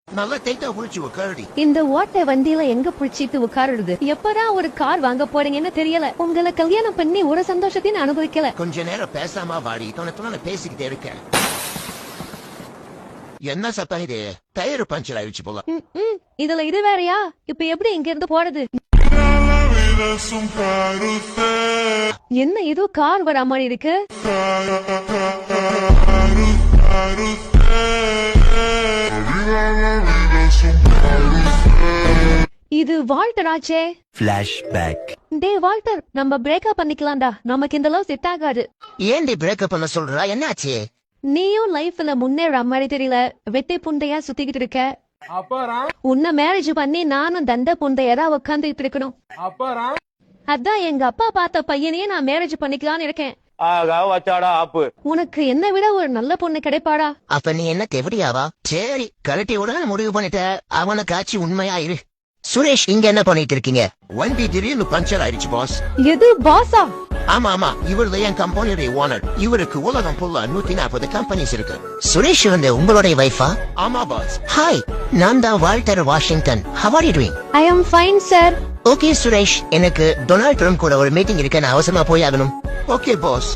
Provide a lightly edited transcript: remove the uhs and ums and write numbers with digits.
நல்லா டைட்டா புடிச்சு உட்காருடி. இந்த ஓட்ட வண்டியில எங்க புடிச்சிட்டு உட்காருது? எப்படா ஒரு கார் வாங்க போறீங்கன்னு தெரியல. உங்களை கல்யாணம் பண்ணி ஒரு சந்தோஷத்தையும் அனுபவிக்கல. கொஞ்ச நேரம் பேசாம வாடி, தொண பேசிக்கிட்டே இருக்க. என்ன சத்தம் இது? டயர் பஞ்சர் ஆயிடுச்சு போல. இதுல இது வேறயா? இப்ப எப்படி இங்க இருந்து போறது? என்ன இது கார் வர மாதிரி இருக்கு? இது வால்டர் ஆச்சே. Flashback. டே வால்டர், நம்ம பிரேக்கப் பண்ணிக்கலாம்டா. நமக்கு இந்த லவ் செட் ஆகாது. ஏன்டி பிரேக்கப் பண்ண சொல்றா? என்னாச்சு? நீயும் லைஃப்ல முன்னேற மாதிரி தெரியல, வெட்டை புண்டையா சுத்திக்கிட்டு இருக்க. உன்னை மேரேஜ் பண்ணி நானும் தண்ட புண்டையரா உட்காந்துட்டு இருக்கணும். அதான் எங்க அப்பா பார்த்த பையனையே நான் மேரேஜ் பண்ணிக்கலாம்னு இருக்கேன். உனக்கு என்ன விட ஒரு நல்ல பொண்ணு கிடைப்பாடா? அப்ப நீ என்ன தெவடியாவா? சரி, கலட்டி உடனே முடிவு பண்ணிட்ட. அவனை காட்சி உண்மையா இரு. சுரேஷ், இங்க என்ன பண்ணிட்டு இருக்கீங்க? வண்டி திடீர்னு பஞ்சர் ஆயிடுச்சு பாஸ். எது பாஸா? ஆமா, இவர் என் கம்பெனியுடைய ஓனர். இவருக்கு உலகம் ஃபுல்லா 140 கம்பெனிஸ் இருக்கு. சுரேஷ் வந்து உங்களுடைய வைஃபா? ஆமா பாஸ். ஹாய், நான் தான் Walter Washington. How are you doing? I am fine sir. Okay Suresh, எனக்கு டொனால்ட் ட்ரம்ப் கூட ஒரு மீட்டிங் இருக்கு. நான் அவசரமா போய் ஆகணும். Okay pass.